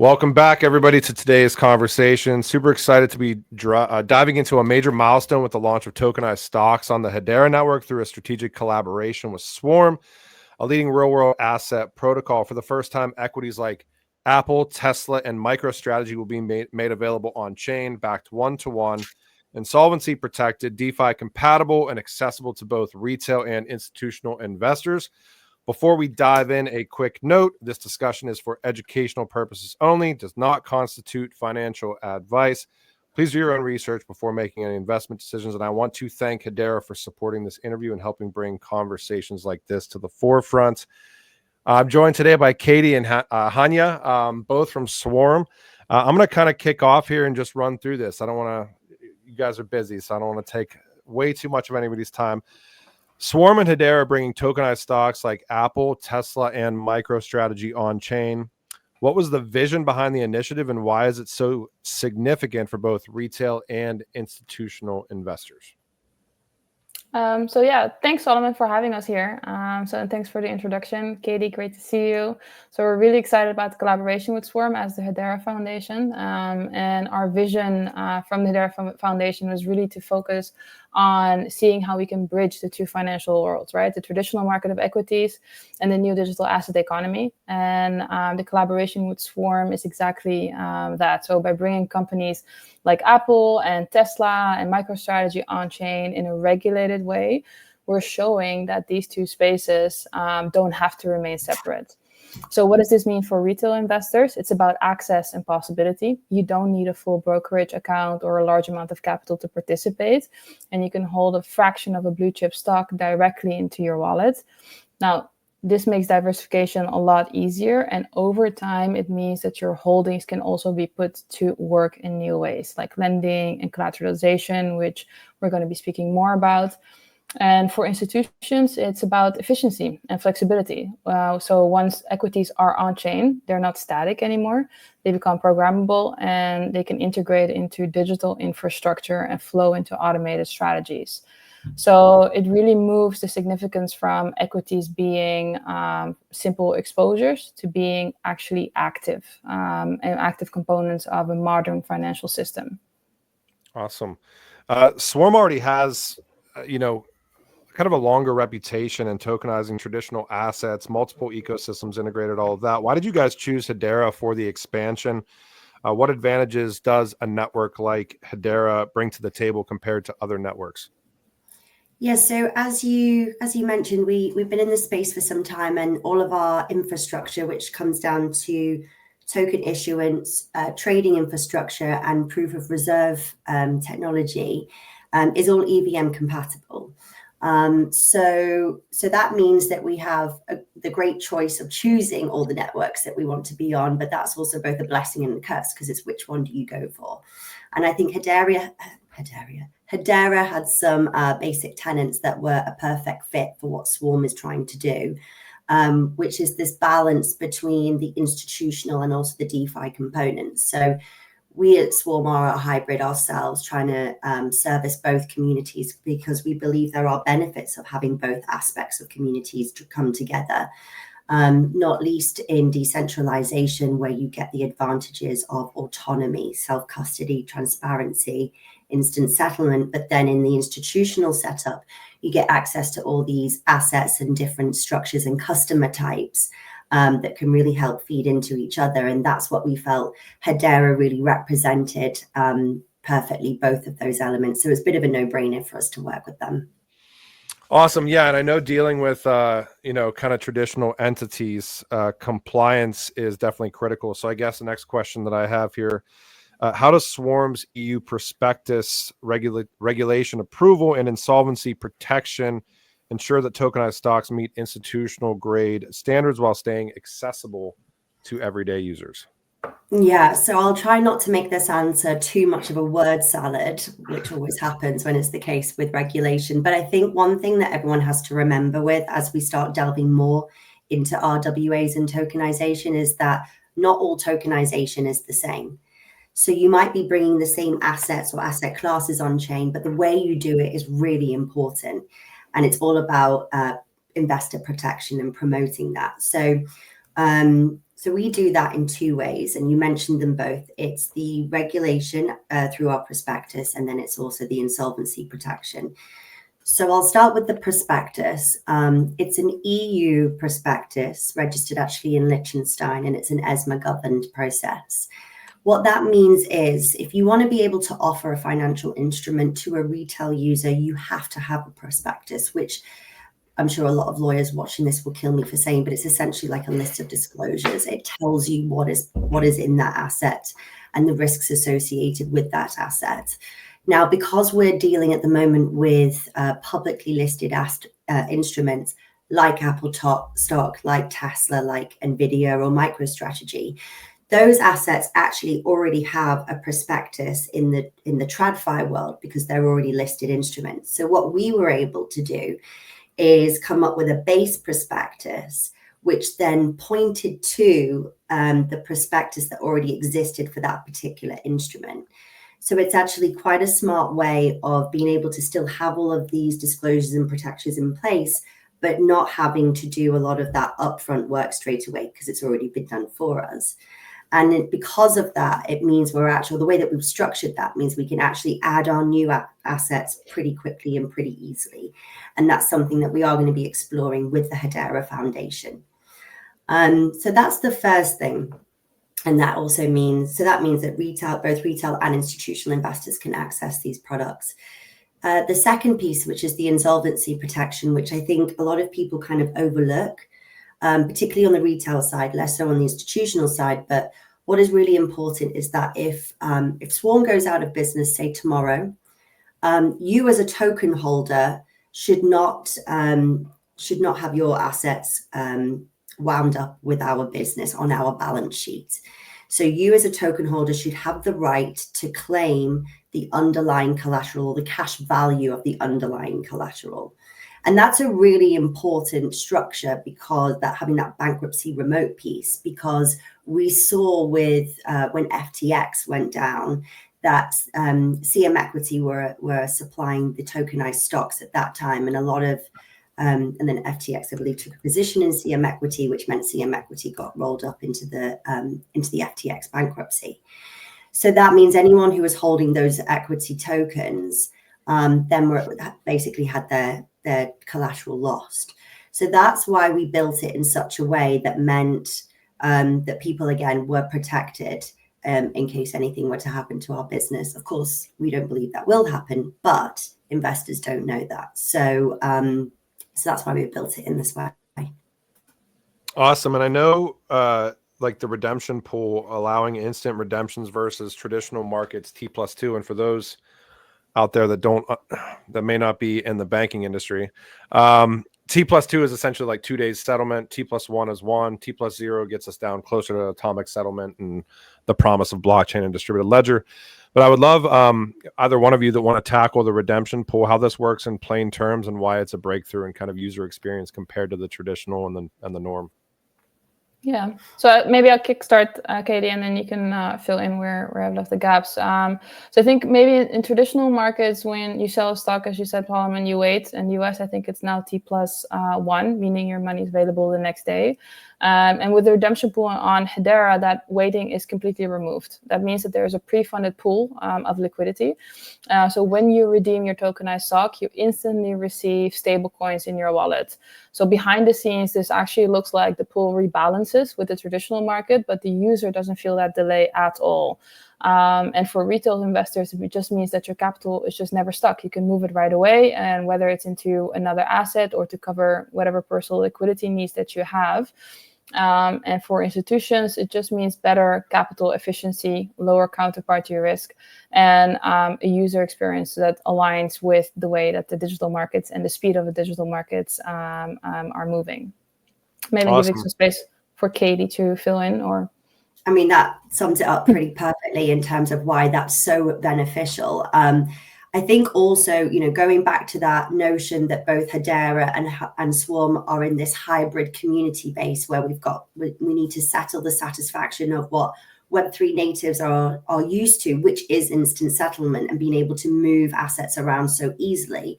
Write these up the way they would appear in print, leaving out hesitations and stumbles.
Welcome back, everybody, to today's conversation. Super excited to be diving into a major milestone with the launch of tokenized stocks on the Hedera network through a strategic collaboration with Swarm, a leading real-world asset protocol. For the first time, equities like Apple, Tesla, and MicroStrategy will be made available on-chain, backed one-to-one, insolvency protected, DeFi compatible, and accessible to both retail and institutional investors. Before we dive in, a quick note: this discussion is for educational purposes only, does not constitute financial advice. Please do your own research before making any investment decisions. And I want to thank Hedera for supporting this interview and helping bring conversations like this to the forefront. I'm joined today by Katie and Hanya, both from Swarm. I'm going to kind of kick off here and just run through this. I don't want to, you guys are busy, so I don't want to take way too much of anybody's time. Swarm and Hedera are bringing tokenized stocks like Apple, Tesla, and MicroStrategy on chain. What was the vision behind the initiative, and why is it so significant for both retail and institutional investors? Thanks, Solomon, for having us here. And thanks for the introduction. Katie, great to see you. So we're really excited about the collaboration with Swarm as the Hedera Foundation. And our vision from the Hedera Foundation was really to focus on seeing how we can bridge the two financial worlds, right? The traditional market of equities and the new digital asset economy. And the collaboration with Swarm is exactly that. So by bringing companies like Apple and Tesla and MicroStrategy on-chain in a regulated way, we're showing that these two spaces don't have to remain separate. So what does this mean for retail investors? It's about access and possibility. You don't need a full brokerage account or a large amount of capital to participate, and you can hold a fraction of a blue chip stock directly into your wallet. Now, this makes diversification a lot easier, and over time, it means that your holdings can also be put to work in new ways, like lending and collateralization, which we're going to be speaking more about. And for institutions, it's about efficiency and flexibility. So once equities are on-chain, they're not static anymore. They become programmable, and they can integrate into digital infrastructure and flow into automated strategies. So it really moves the significance from equities being simple exposures to being actually active and active components of a modern financial system. Awesome. Swarm already has, kind of a longer reputation in tokenizing traditional assets, multiple ecosystems integrated, all of that. Why did you guys choose Hedera for the expansion? What advantages does a network like Hedera bring to the table compared to other networks? Yeah, so as you mentioned, we've been in this space for some time, and all of our infrastructure, which comes down to token issuance, trading infrastructure, and proof of reserve technology, is all EVM compatible. So that means that we have the great choice of choosing all the networks that we want to be on, but that's also both a blessing and a curse, because it's which one do you go for? And I think Hedera had some basic tenets that were a perfect fit for what Swarm is trying to do, which is this balance between the institutional and also the DeFi components. So we at Swarm are a hybrid ourselves, trying to service both communities, because we believe there are benefits of having both aspects of communities to come together, not least in decentralization, where you get the advantages of autonomy, self-custody, transparency, instant settlement. But then in the institutional setup, you get access to all these assets and different structures and customer types that can really help feed into each other. And that's what we felt Hedera really represented perfectly, both of those elements. So it's a bit of a no-brainer for us to work with them. Awesome. Yeah. And I know dealing with, kind of traditional entities, compliance is definitely critical. So I guess the next question that I have here, how does Swarm's EU prospectus regulation approval and insolvency protection ensure that tokenized stocks meet institutional grade standards while staying accessible to everyday users? Yeah, so I'll try not to make this answer too much of a word salad, which always happens when it's the case with regulation. But I think one thing that everyone has to remember with as we start delving more into RWAs and tokenization is that not all tokenization is the same. So you might be bringing the same assets or asset classes on chain, but the way you do it is really important. And it's all about investor protection and promoting that. So So we do that in two ways, and you mentioned them both. It's the regulation through our prospectus, and then it's also the insolvency protection. So I'll start with the prospectus. It's an EU prospectus registered actually in Liechtenstein, and it's an ESMA governed process. What that means is if you want to be able to offer a financial instrument to a retail user, you have to have a prospectus, which I'm sure a lot of lawyers watching this will kill me for saying, but it's essentially like a list of disclosures. It tells you what is in that asset and the risks associated with that asset. Now, because we're dealing at the moment with publicly listed instruments like Apple stock, like Tesla, like Nvidia or MicroStrategy, those assets actually already have a prospectus in the TradFi world because they're already listed instruments. So what we were able to do is come up with a base prospectus, which then pointed to the prospectus that already existed for that particular instrument. So it's actually quite a smart way of being able to still have all of these disclosures and protections in place, but not having to do a lot of that upfront work straight away because it's already been done for us. And because of that, it means the way that we've structured that means we can actually add on new assets pretty quickly and pretty easily. And that's something that we are going to be exploring with the Hedera Foundation. So that's the first thing. And that also means that both retail and institutional investors can access these products. The second piece, which is the insolvency protection, which I think a lot of people kind of overlook, particularly on the retail side, less so on the institutional side. But what is really important is that if Swarm goes out of business, say tomorrow, you as a token holder should not have your assets wound up with our business on our balance sheet. So you as a token holder should have the right to claim the underlying collateral or the cash value of the underlying collateral. And that's a really important structure because having that bankruptcy remote piece, because we saw with when FTX went down that CM Equity were supplying the tokenized stocks at that time, and a lot of and then FTX, I believe, took a position in CM Equity, which meant CM Equity got rolled up into the FTX bankruptcy. So that means anyone who was holding those equity tokens basically had their collateral lost. So that's why we built it in such a way that meant that people, again, were protected in case anything were to happen to our business. Of course, we don't believe that will happen, but investors don't know that. So that's why we built it in this way. Awesome. And I know like the redemption pool allowing instant redemptions versus traditional markets T+2. And for those out there that may not be in the banking industry, T+2 is essentially like 2 days settlement. T+1 is 1. T+0 gets us down closer to atomic settlement and the promise of blockchain and distributed ledger. But I would love either one of you that want to tackle the redemption pool, how this works in plain terms and why it's a breakthrough in kind of user experience compared to the traditional and the norm. Yeah, so maybe I'll kickstart, Katie, and then you can fill in where I've left the gaps. So I think maybe in traditional markets, when you sell a stock, as you said, Paul, and you wait, in the US, I think it's now T+1, meaning your money is available the next day. And with the redemption pool on Hedera, that waiting is completely removed. That means that there is a pre-funded pool of liquidity. So when you redeem your tokenized stock, you instantly receive stable coins in your wallet. So behind the scenes, this actually looks like the pool rebalances with the traditional market, but the user doesn't feel that delay at all. And for retail investors, it just means that your capital is just never stuck. You can move it right away, and whether it's into another asset or to cover whatever personal liquidity needs that you have. And for institutions, it just means better capital efficiency, lower counterparty risk, and a user experience that aligns with the way that the digital markets and the speed of the digital markets are moving. Maybe Awesome. giving some space for Katie to fill in, or... I mean, that sums it up pretty perfectly in terms of why that's so beneficial. I think also, going back to that notion that both Hedera and Swarm are in this hybrid community base where we need to settle the satisfaction of what Web3 natives are used to, which is instant settlement and being able to move assets around so easily,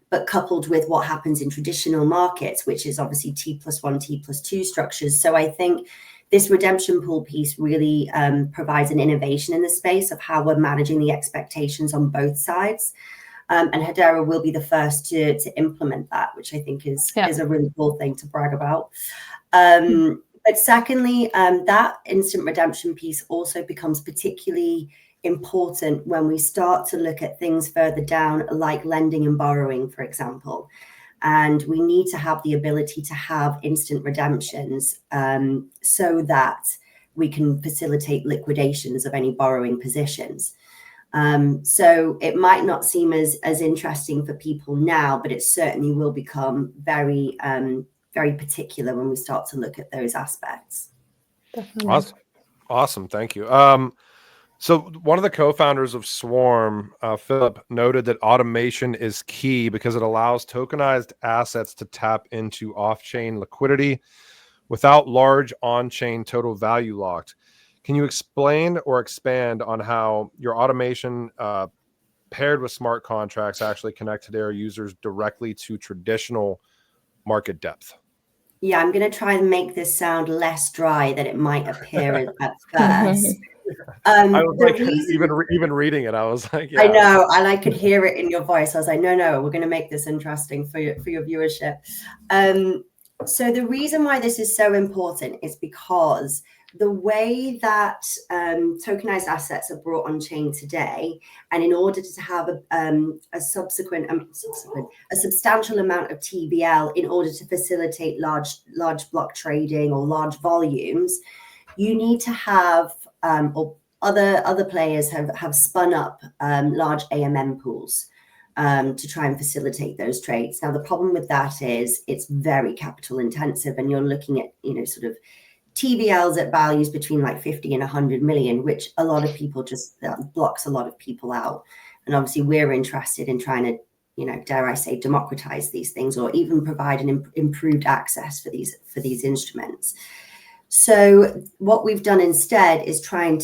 but coupled with what happens in traditional markets, which is obviously T+1, T+2 structures. So I think this redemption pool piece really provides an innovation in the space of how we're managing the expectations on both sides. And Hedera will be the first to implement that, which I think is a really cool thing to brag about. But secondly, that instant redemption piece also becomes particularly important when we start to look at things further down, like lending and borrowing, for example. And we need to have the ability to have instant redemptions so that we can facilitate liquidations of any borrowing positions. So it might not seem as interesting for people now, but it certainly will become very, very particular when we start to look at those aspects. Definitely. Awesome. Thank you. So one of the co-founders of Swarm, Philip, noted that automation is key because it allows tokenized assets to tap into off-chain liquidity without large on-chain total value locked. Can you explain or expand on how your automation paired with smart contracts actually connect Hedera users directly to traditional market depth? Yeah, I'm going to try and make this sound less dry than it might appear at first. I was like, even reading it, I was like, yeah. I know, and I could hear it in your voice. I was like, no, we're going to make this interesting for your viewership. So the reason why this is so important is because the way that tokenized assets are brought on chain today, and in order to have a substantial amount of TVL in order to facilitate large block trading or large volumes, you need to have or other players have spun up large AMM pools to try and facilitate those trades. Now, the problem with that is it's very capital intensive, and you're looking at, sort of TVLs at values between like 50 and 100 million, which a lot of people just blocks a lot of people out. And obviously we're interested in trying to, dare I say, democratize these things, or even provide an improved access for these instruments. So what we've done instead is try and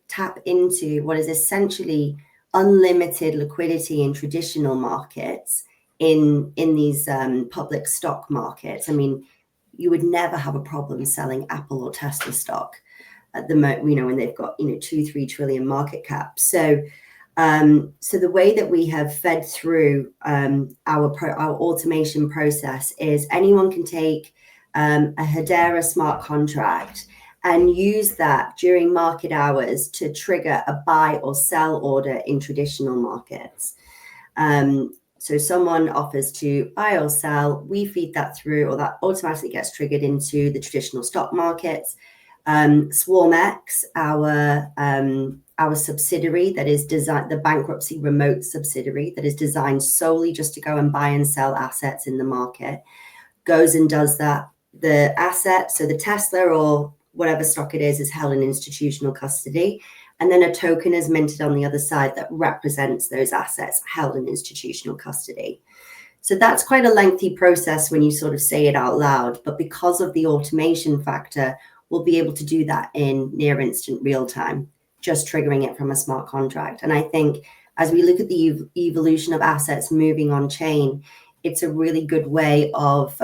tap into what is essentially unlimited liquidity in traditional markets in these public stock markets. I mean, you would never have a problem selling Apple or Tesla stock at the moment, when they've got 2-3 trillion market cap. So the way that we have fed through our automation process is anyone can take a Hedera smart contract and use that during market hours to trigger a buy or sell order in traditional markets. So someone offers to buy or sell, we feed that through, or that automatically gets triggered into the traditional stock markets. SwarmX, our subsidiary that is designed, the bankruptcy remote subsidiary that is designed solely just to go and buy and sell assets in the market, goes and does that. The asset, so the Tesla or whatever stock it is held in institutional custody. And then a token is minted on the other side that represents those assets held in institutional custody. So that's quite a lengthy process when you sort of say it out loud. But because of the automation factor, we'll be able to do that in near instant real time, just triggering it from a smart contract. And I think as we look at the evolution of assets moving on chain, it's a really good way of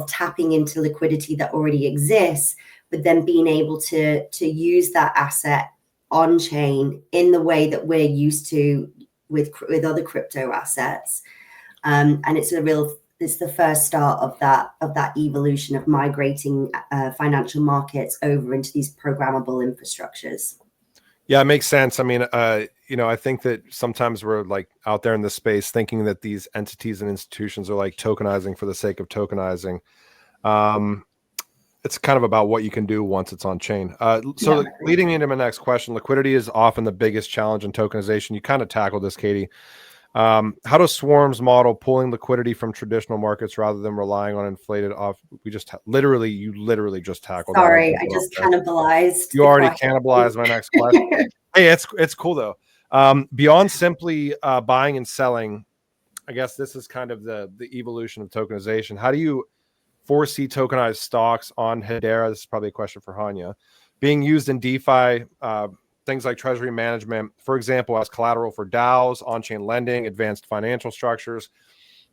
tapping into liquidity that already exists, but then being able to use that asset on chain in the way that we're used to with other crypto assets. And it's the first start of that evolution of migrating financial markets over into these programmable infrastructures. Yeah, it makes sense. I mean, I think that sometimes we're like out there in the space thinking that these entities and institutions are like tokenizing for the sake of tokenizing. It's kind of about what you can do once it's on chain. Leading into my next question, liquidity is often the biggest challenge in tokenization. You kind of tackled this, Katie. How does Swarm's model pulling liquidity from traditional markets rather than relying on inflated off? You literally just tackled. Sorry, I just cannibalized. You already cannibalized my next question. Hey, it's cool though. Beyond simply buying and selling, I guess this is kind of the evolution of tokenization. How do you foresee tokenized stocks on Hedera? This is probably a question for Hanya, being used in DeFi, things like treasury management, for example, as collateral for DAOs, on-chain lending, advanced financial structures.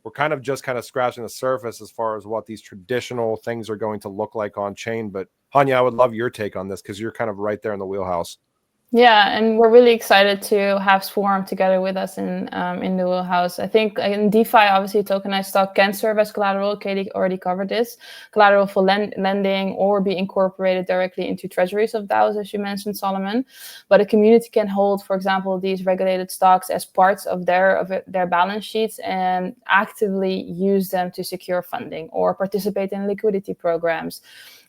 We're kind of scratching the surface as far as what these traditional things are going to look like on chain, but Hanya, I would love your take on this because you're kind of right there in the wheelhouse. Yeah, and we're really excited to have Swarm together with us in the wheelhouse. I think in DeFi, obviously, tokenized stock can serve as collateral. Katie already covered this. Collateral for lending or be incorporated directly into treasuries of DAOs, as you mentioned, Solomon. But a community can hold, for example, these regulated stocks as parts of their balance sheets and actively use them to secure funding or participate in liquidity programs.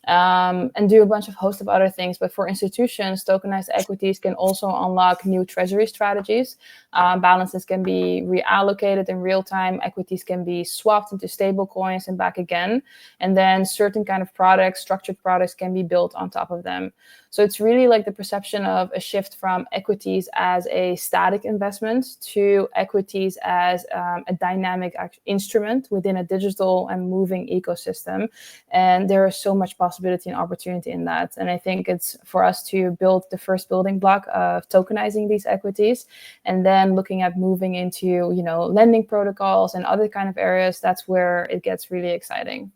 And do a bunch of host of other things. But for institutions, tokenized equities can also unlock new treasury strategies. Balances can be reallocated in real time. Equities can be swapped into stable coins and back again. And then certain kind of products, structured products, can be built on top of them. So it's really like the perception of a shift from equities as a static investment to equities as a dynamic instrument within a digital and moving ecosystem. And there is so much possibility and opportunity in that. And I think it's for us to build the first building block of tokenizing these equities, and then looking at moving into, lending protocols and other kind of areas. That's where it gets really exciting.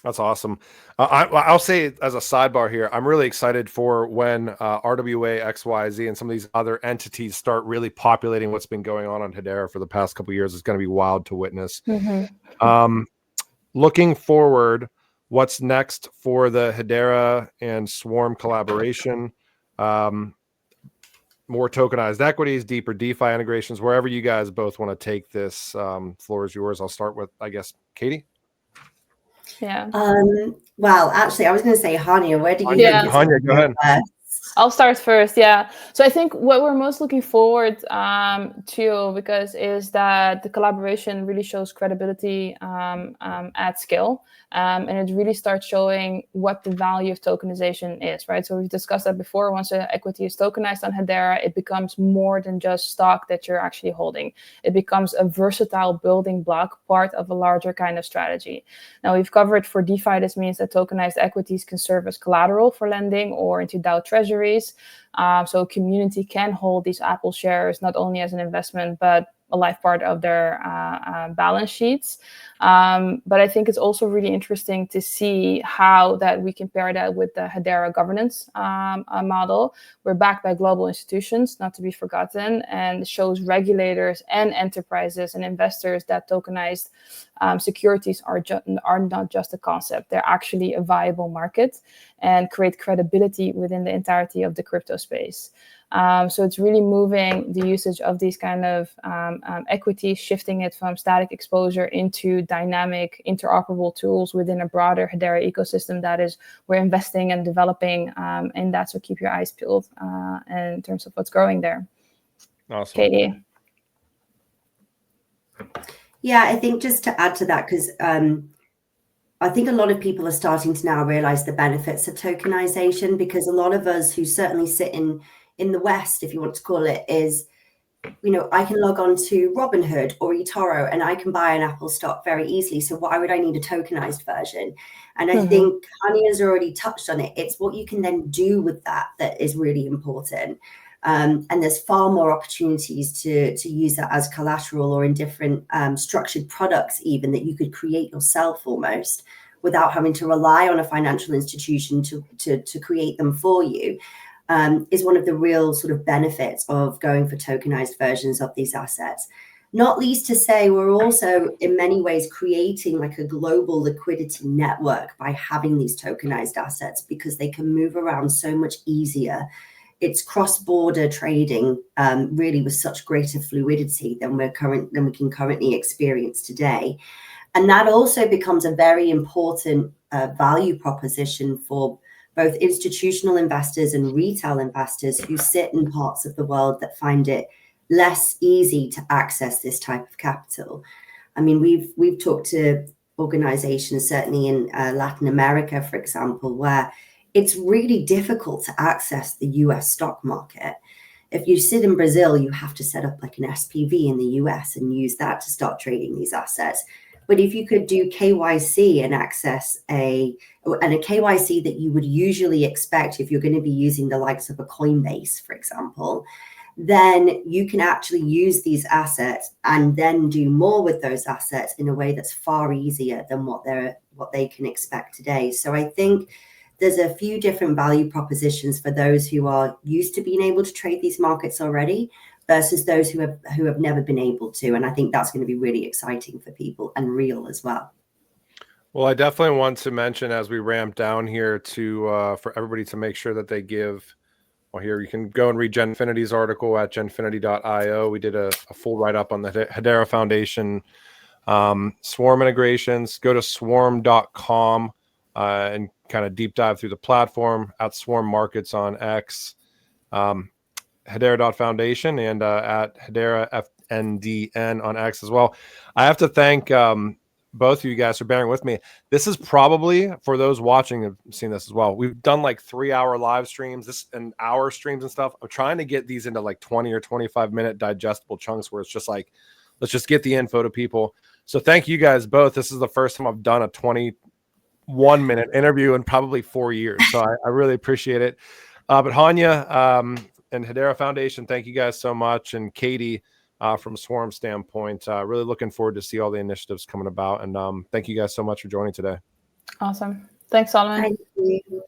That's awesome. I'll say as a sidebar here, I'm really excited for when RWA, XYZ, and some of these other entities start really populating what's been going on Hedera for the past couple of years. It's going to be wild to witness. Mm-hmm. Looking forward, what's next for the Hedera and Swarm collaboration? More tokenized equities, deeper DeFi integrations, wherever you guys both want to take this. Floor is yours. I'll start with, I guess, Katie. Yeah. Well, actually, I was going to say, Hanya, where do you think? Hanya, go ahead. I'll start first. Yeah. So I think what we're most looking forward to, because is that the collaboration really shows credibility at scale. And it really starts showing what the value of tokenization is, right? So we've discussed that before. Once an equity is tokenized on Hedera, it becomes more than just stock that you're actually holding. It becomes a versatile building block, part of a larger kind of strategy. Now, we've covered for DeFi, this means that tokenized equities can serve as collateral for lending or into DAO treasuries. So a community can hold these Apple shares not only as an investment, but a life part of their balance sheets. But I think it's also really interesting to see how that we compare that with the Hedera governance model. We're backed by global institutions, not to be forgotten, and shows regulators and enterprises and investors that tokenized securities are not just a concept. They're actually a viable market and create credibility within the entirety of the crypto space. So it's really moving the usage of these kind of equities, shifting it from static exposure into dynamic, interoperable tools within a broader Hedera ecosystem that is we're investing and developing, and that's what keep your eyes peeled in terms of what's growing there. Awesome. Katie. Yeah, I think just to add to that, because I think a lot of people are starting to now realize the benefits of tokenization, because a lot of us who certainly sit in the West, if you want to call it, is, I can log on to Robinhood or eToro and I can buy an Apple stock very easily. So why would I need a tokenized version? And I think Hanya's already touched on it. It's what you can then do with that is really important. And there's far more opportunities to use that as collateral or in different structured products even that you could create yourself almost without having to rely on a financial institution to create them for you. Is one of the real sort of benefits of going for tokenized versions of these assets. Not least to say, we're also in many ways creating like a global liquidity network by having these tokenized assets, because they can move around so much easier. It's cross-border trading really with such greater fluidity than we can currently experience today. And that also becomes a very important value proposition for both institutional investors and retail investors who sit in parts of the world that find it less easy to access this type of capital. I mean, we've talked to organizations, certainly in Latin America, for example, where it's really difficult to access the US stock market. If you sit in Brazil, you have to set up like an SPV in the US and use that to start trading these assets. But if you could do KYC and access a KYC that you would usually expect if you're going to be using the likes of a Coinbase, for example, then you can actually use these assets and then do more with those assets in a way that's far easier than what they can expect today. So I think there's a few different value propositions for those who are used to being able to trade these markets already versus those who have never been able to. And I think that's going to be really exciting for people and real as well. Well, I definitely want to mention as we ramp down here to for everybody to make sure that they give. Well, here you can go and read Genfinity's article at genfinity.io. We did a full write-up on the Hedera Foundation Swarm integrations. Go to swarm.com and kind of deep dive through the platform at Swarm Markets on X, Hedera.Foundation, and at Hedera FNDN on X as well. I have to thank both of you guys for bearing with me. This is probably, for those watching, have seen this as well. We've done like 3-hour live streams, and hour streams and stuff. I'm trying to get these into like 20 or 25-minute digestible chunks where it's just like, let's just get the info to people. So thank you guys both. This is the first time I've done a 21-minute interview in probably 4 years. So I really appreciate it. But Hanya and Hedera Foundation, thank you guys so much. And Katie, from Swarm standpoint, really looking forward to see all the initiatives coming about. And thank you guys so much for joining today. Awesome. Thanks, Solomon. Thank you.